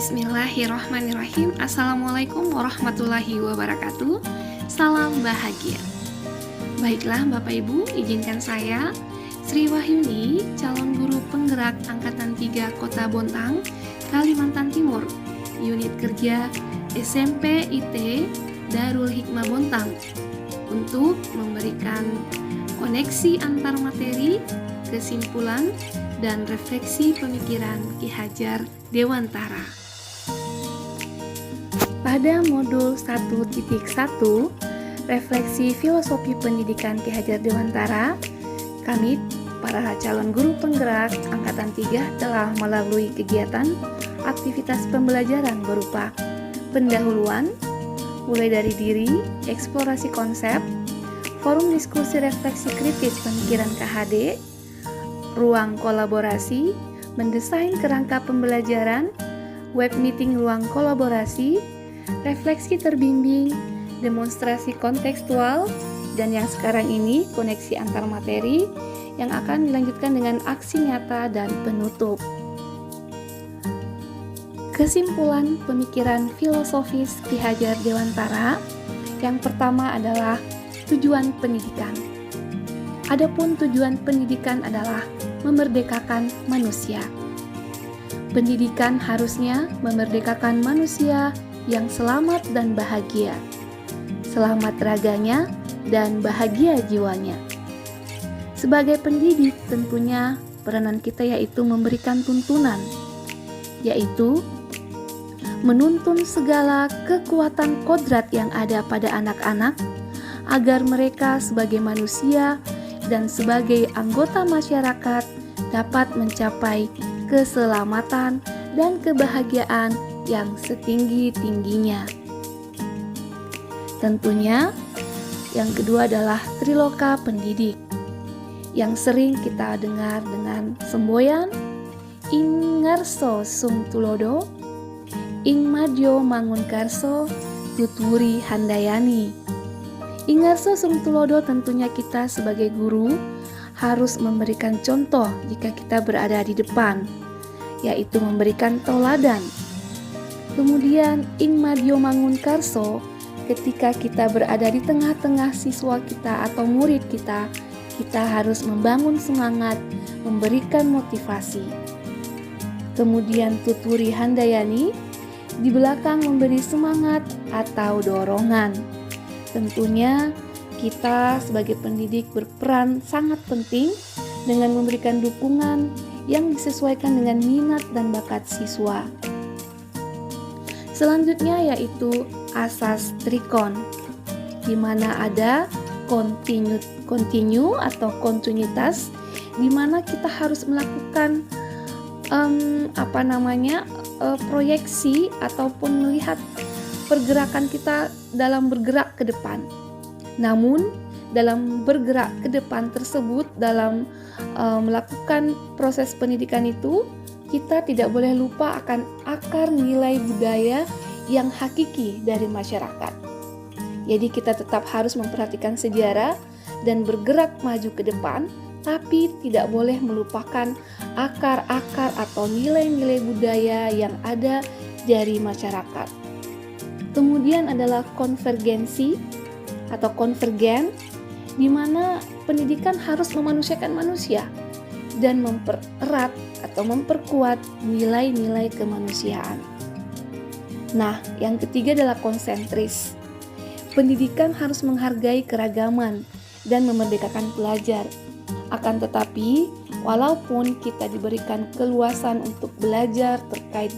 Bismillahirrahmanirrahim. Assalamualaikum warahmatullahi wabarakatuh. Salam bahagia. Baiklah Bapak Ibu, izinkan saya Sri Wahyuni, calon guru penggerak Angkatan 3 Kota Bontang, Kalimantan Timur, unit kerja SMP IT Darul Hikmah Bontang, untuk memberikan koneksi antar materi, kesimpulan, dan refleksi pemikiran Ki Hajar Dewantara. Pada modul 1.1, refleksi filosofi pendidikan Ki Hajar Dewantara, kami para calon guru penggerak Angkatan 3 telah melalui kegiatan aktivitas pembelajaran berupa pendahuluan, mulai dari diri, eksplorasi konsep, forum diskusi refleksi kritis pemikiran KHD, ruang kolaborasi, mendesain kerangka pembelajaran, web meeting ruang kolaborasi, refleksi terbimbing, demonstrasi kontekstual, dan yang sekarang ini koneksi antar materi yang akan dilanjutkan dengan aksi nyata dan penutup. Kesimpulan pemikiran filosofis Ki Hajar Dewantara, yang pertama adalah tujuan pendidikan. Adapun tujuan pendidikan adalah memerdekakan manusia. Pendidikan harusnya memerdekakan manusia yang selamat dan bahagia. Selamat raganya dan bahagia jiwanya. Sebagai pendidik, tentunya peranan kita yaitu memberikan tuntunan, yaitu menuntun segala kekuatan kodrat yang ada pada anak-anak agar mereka sebagai manusia dan sebagai anggota masyarakat dapat mencapai keselamatan dan kebahagiaan yang setinggi-tingginya. Tentunya, yang kedua adalah triloka pendidik yang sering kita dengar dengan semboyan Ing ngarso sung tulodo, Ing madyo mangunkarso, tuturi handayani. Ingarso sung tulodo, tentunya kita sebagai guru harus memberikan contoh jika kita berada di depan, yaitu memberikan tauladan. Kemudian ing madyo mangunkarso, ketika kita berada di tengah-tengah siswa kita atau murid kita harus membangun semangat, memberikan motivasi. Kemudian tuturi handayani, di belakang memberi semangat atau dorongan. Tentunya kita sebagai pendidik berperan sangat penting dengan memberikan dukungan yang disesuaikan dengan minat dan bakat siswa. Selanjutnya yaitu asas trikon, di mana ada continue atau kontinuitas, di mana kita harus melakukan proyeksi ataupun melihat pergerakan kita dalam bergerak ke depan. Namun, dalam bergerak ke depan tersebut, dalam melakukan proses pendidikan itu, kita tidak boleh lupa akan akar nilai budaya yang hakiki dari masyarakat. Jadi kita tetap harus memperhatikan sejarah dan bergerak maju ke depan, tapi tidak boleh melupakan akar-akar atau nilai-nilai budaya yang ada dari masyarakat. Kemudian adalah konvergensi atau konvergen, di mana pendidikan harus memanusiakan manusia dan mempererat atau memperkuat nilai-nilai kemanusiaan. Nah, yang ketiga adalah konsentris. Pendidikan harus menghargai keragaman dan memerdekakan pelajar. Akan tetapi, walaupun kita diberikan keluasan untuk belajar terkait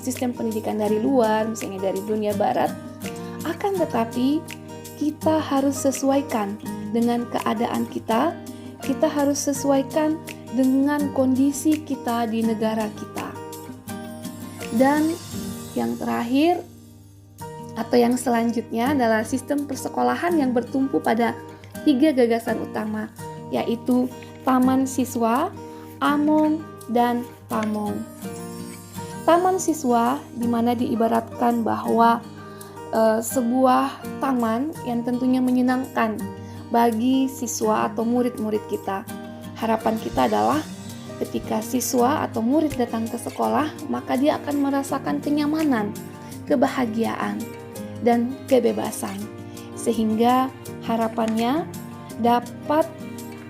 sistem pendidikan dari luar, misalnya dari dunia barat, akan tetapi kita harus sesuaikan dengan keadaan kita harus sesuaikan dengan kondisi kita di negara kita. Dan yang terakhir atau yang selanjutnya adalah sistem persekolahan yang bertumpu pada 3 gagasan utama, yaitu Taman Siswa, Among, dan Pamong. Taman siswa di mana diibaratkan bahwa sebuah taman yang tentunya menyenangkan bagi siswa atau murid-murid kita. Harapan kita adalah Ketika siswa atau murid datang ke sekolah, maka dia akan merasakan kenyamanan, kebahagiaan, dan kebebasan. Sehingga harapannya dapat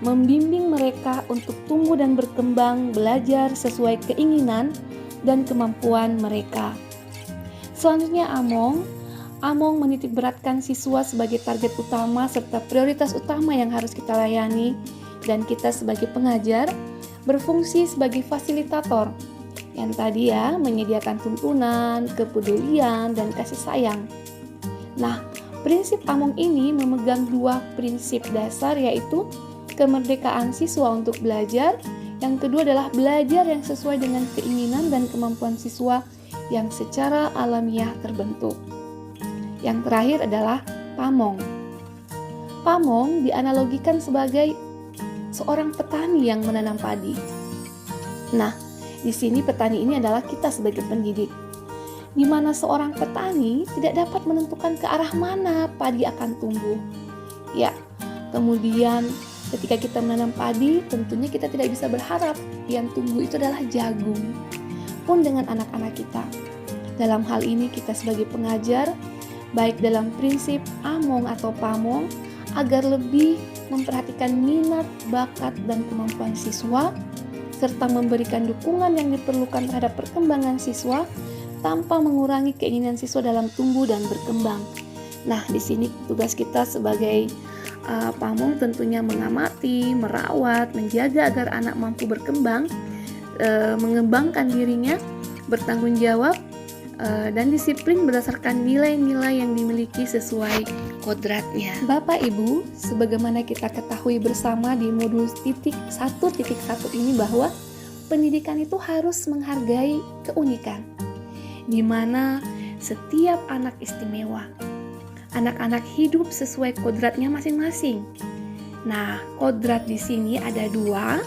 membimbing mereka untuk tumbuh dan berkembang, belajar sesuai keinginan dan kemampuan mereka. Selanjutnya Among menitik beratkan siswa sebagai target utama serta prioritas utama yang harus kita layani, dan kita sebagai pengajar berfungsi sebagai fasilitator yang tadi menyediakan tuntunan, kepedulian, dan kasih sayang. Nah, prinsip Among ini memegang dua prinsip dasar, yaitu kemerdekaan siswa untuk belajar. Yang kedua adalah belajar yang sesuai dengan keinginan dan kemampuan siswa yang secara alamiah terbentuk. Yang terakhir adalah pamong. Pamong dianalogikan sebagai seorang petani yang menanam padi. Nah, di sini petani ini adalah kita sebagai pendidik, di mana seorang petani tidak dapat menentukan ke arah mana padi akan tumbuh. Ya, kemudian ketika kita menanam padi, tentunya kita tidak bisa berharap yang tumbuh itu adalah jagung. Pun dengan anak-anak kita. Dalam hal ini kita sebagai pengajar, baik dalam prinsip Among atau Pamong, agar lebih memperhatikan minat, bakat, dan kemampuan siswa, serta memberikan dukungan yang diperlukan terhadap perkembangan siswa, tanpa mengurangi keinginan siswa dalam tumbuh dan berkembang. Nah, di sini tugas kita sebagai pamong tentunya mengamati, merawat, menjaga agar anak mampu berkembang, mengembangkan dirinya, bertanggung jawab, dan disiplin berdasarkan nilai-nilai yang dimiliki sesuai kodratnya. Bapak Ibu, sebagaimana kita ketahui bersama di modul 1.1 ini bahwa pendidikan itu harus menghargai keunikan, di mana setiap anak istimewa. Anak-anak hidup sesuai kodratnya masing-masing. Nah, kodrat di sini ada dua,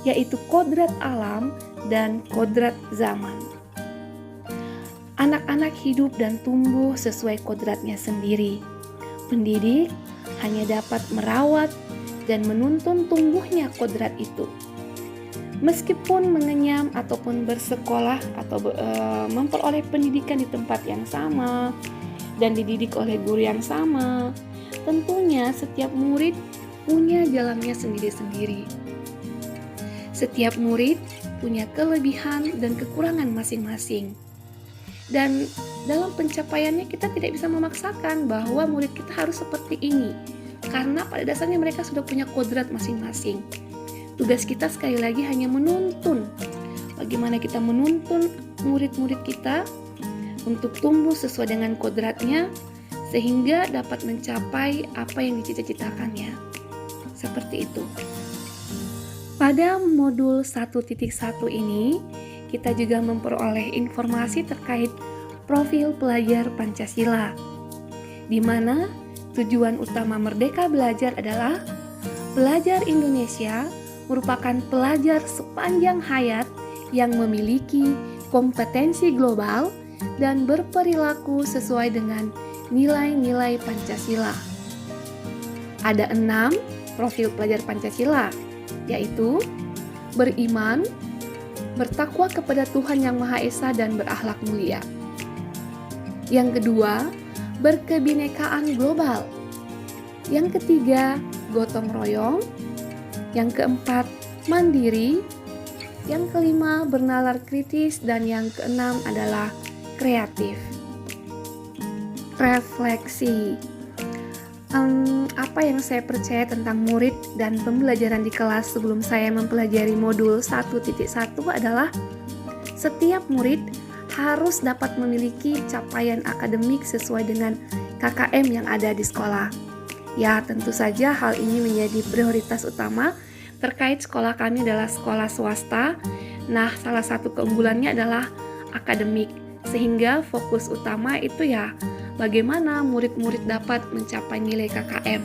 yaitu kodrat alam dan kodrat zaman. Anak-anak hidup dan tumbuh sesuai kodratnya sendiri. Pendidik hanya dapat merawat dan menuntun tumbuhnya kodrat itu. Meskipun mengenyam ataupun bersekolah atau memperoleh pendidikan di tempat yang sama dan dididik oleh guru yang sama, tentunya setiap murid punya jalannya sendiri-sendiri. Setiap murid punya kelebihan dan kekurangan masing-masing. Dan dalam pencapaiannya kita tidak bisa memaksakan bahwa murid kita harus seperti ini, karena pada dasarnya mereka sudah punya kodrat masing-masing. Tugas kita sekali lagi hanya menuntun. Bagaimana kita menuntun murid-murid kita untuk tumbuh sesuai dengan kodratnya, sehingga dapat mencapai apa yang dicita-citakannya. Seperti itu. Pada modul 1.1 ini, kita juga memperoleh informasi terkait profil pelajar Pancasila, di mana tujuan utama Merdeka Belajar adalah pelajar Indonesia merupakan pelajar sepanjang hayat yang memiliki kompetensi global dan berperilaku sesuai dengan nilai-nilai Pancasila. Ada 6 profil pelajar Pancasila, yaitu beriman, bertakwa kepada Tuhan Yang Maha Esa dan berakhlak mulia. Yang kedua, berkebinekaan global. Yang ketiga, gotong royong. Yang keempat, mandiri. Yang kelima, bernalar kritis. Dan yang keenam adalah kreatif. Refleksi. Apa yang saya percaya tentang murid dan pembelajaran di kelas sebelum saya mempelajari modul 1.1 adalah setiap murid harus dapat memiliki capaian akademik sesuai dengan KKM yang ada di sekolah. Ya, tentu saja hal ini menjadi prioritas utama terkait sekolah kami adalah sekolah swasta. Nah, salah satu keunggulannya adalah akademik, sehingga fokus utama itu bagaimana murid-murid dapat mencapai nilai KKM.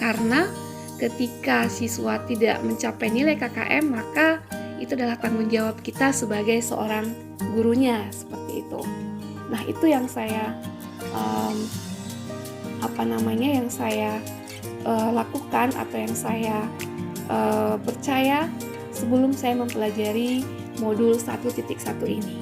Karena ketika siswa tidak mencapai nilai KKM, maka itu adalah tanggung jawab kita sebagai seorang gurunya, seperti itu. Nah, itu yang saya lakukan atau yang saya percaya sebelum saya mempelajari modul 1.1 ini.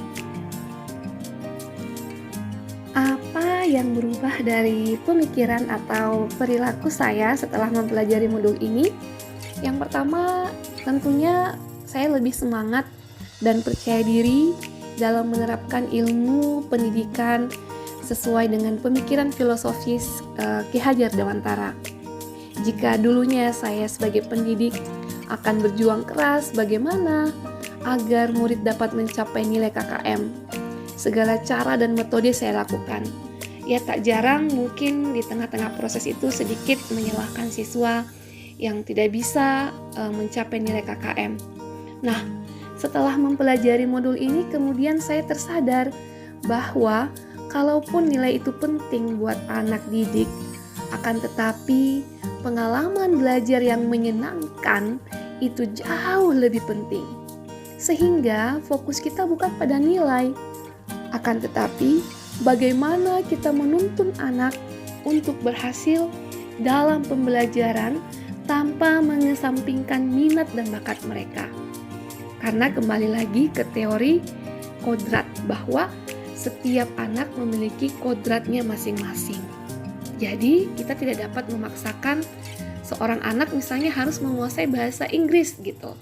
Apa yang berubah dari pemikiran atau perilaku saya setelah mempelajari modul ini? Yang pertama, tentunya saya lebih semangat dan percaya diri dalam menerapkan ilmu pendidikan sesuai dengan pemikiran filosofis Ki Hajar Dewantara. Jika dulunya saya sebagai pendidik akan berjuang keras bagaimana agar murid dapat mencapai nilai KKM, segala cara dan metode saya lakukan. Ya, tak jarang mungkin di tengah-tengah proses itu sedikit menyalahkan siswa yang tidak bisa mencapai nilai KKM. Nah, setelah mempelajari modul ini kemudian saya tersadar bahwa kalaupun nilai itu penting buat anak didik, akan tetapi pengalaman belajar yang menyenangkan itu jauh lebih penting. Sehingga fokus kita bukan pada nilai, akan tetapi bagaimana kita menuntun anak untuk berhasil dalam pembelajaran tanpa mengesampingkan minat dan bakat mereka. Karena kembali lagi ke teori kodrat, bahwa setiap anak memiliki kodratnya masing-masing. Jadi kita tidak dapat memaksakan seorang anak misalnya harus menguasai bahasa Inggris gitu.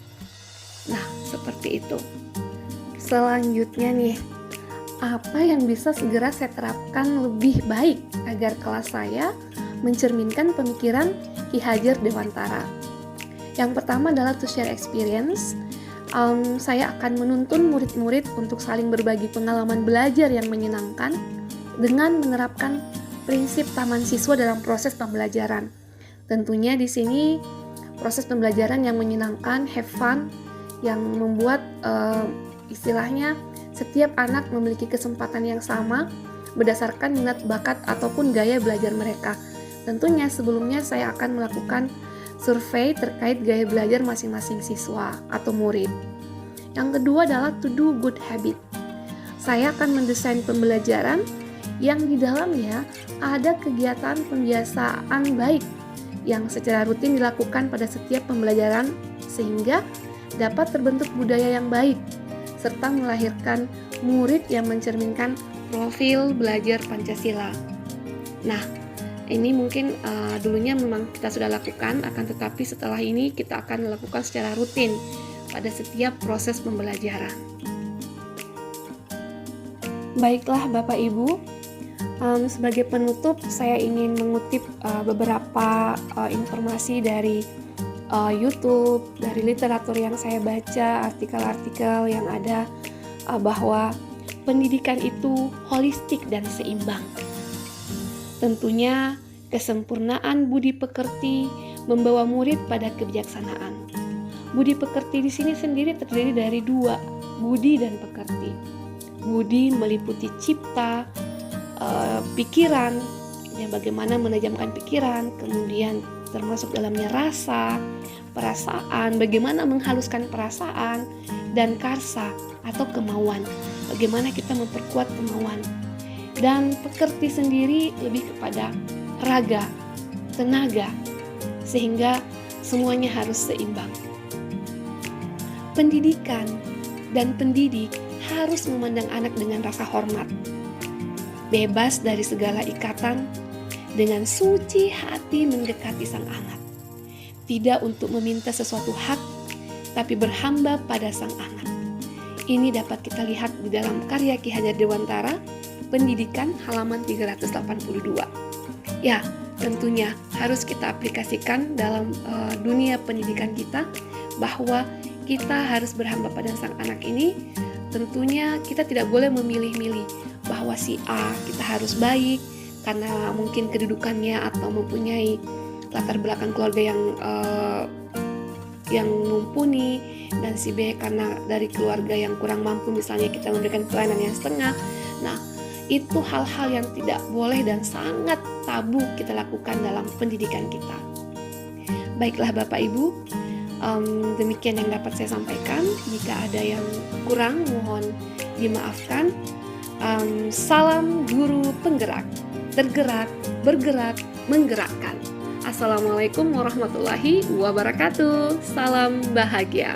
Nah, seperti itu. Selanjutnya nih, apa yang bisa segera saya terapkan lebih baik agar kelas saya mencerminkan pemikiran Ki Hajar Dewantara? Yang pertama adalah to share experience. Saya akan menuntun murid-murid untuk saling berbagi pengalaman belajar yang menyenangkan dengan menerapkan prinsip taman siswa dalam proses pembelajaran. Tentunya di sini proses pembelajaran yang menyenangkan, have fun, yang membuat istilahnya setiap anak memiliki kesempatan yang sama berdasarkan minat, bakat, ataupun gaya belajar mereka. Tentunya sebelumnya saya akan melakukan survei terkait gaya belajar masing-masing siswa atau murid. Yang kedua adalah to do good habit. Saya akan mendesain pembelajaran yang di dalamnya ada kegiatan pembiasaan baik yang secara rutin dilakukan pada setiap pembelajaran sehingga dapat terbentuk budaya yang baik serta melahirkan murid yang mencerminkan profil belajar Pancasila. Nah, ini mungkin dulunya memang kita sudah lakukan, akan tetapi setelah ini kita akan melakukan secara rutin pada setiap proses pembelajaran. Baiklah Bapak Ibu, sebagai penutup saya ingin mengutip beberapa informasi dari YouTube, dari literatur yang saya baca, artikel-artikel yang ada bahwa pendidikan itu holistik dan seimbang. Tentunya kesempurnaan budi pekerti membawa murid pada kebijaksanaan. Budi pekerti di sini sendiri terdiri dari dua, budi dan pekerti. Budi meliputi cipta, pikiran, ya bagaimana menajamkan pikiran, kemudian termasuk dalamnya rasa, perasaan, bagaimana menghaluskan perasaan, dan karsa atau kemauan, bagaimana kita memperkuat kemauan. Dan pekerti sendiri lebih kepada raga, tenaga, sehingga semuanya harus seimbang. Pendidikan dan pendidik harus memandang anak dengan rasa hormat, bebas dari segala ikatan, dengan suci hati mendekati sang anak, tidak untuk meminta sesuatu hak, tapi berhamba pada sang anak. Ini dapat kita lihat di dalam karya Ki Hajar Dewantara, Pendidikan halaman 382. Ya, tentunya harus kita aplikasikan dalam dunia pendidikan kita, bahwa kita harus berhamba pada sang anak ini. Tentunya kita tidak boleh memilih-milih bahwa si A kita harus baik karena mungkin kedudukannya atau mempunyai latar belakang keluarga yang mumpuni, dan si B karena dari keluarga yang kurang mampu, misalnya kita memberikan pelayanan yang setengah. Nah, itu hal-hal yang tidak boleh dan sangat tabu kita lakukan dalam pendidikan kita. Baiklah Bapak Ibu, demikian yang dapat saya sampaikan. Jika ada yang kurang, mohon dimaafkan. Salam guru penggerak, tergerak, bergerak, menggerakkan. Assalamualaikum warahmatullahi wabarakatuh. Salam bahagia.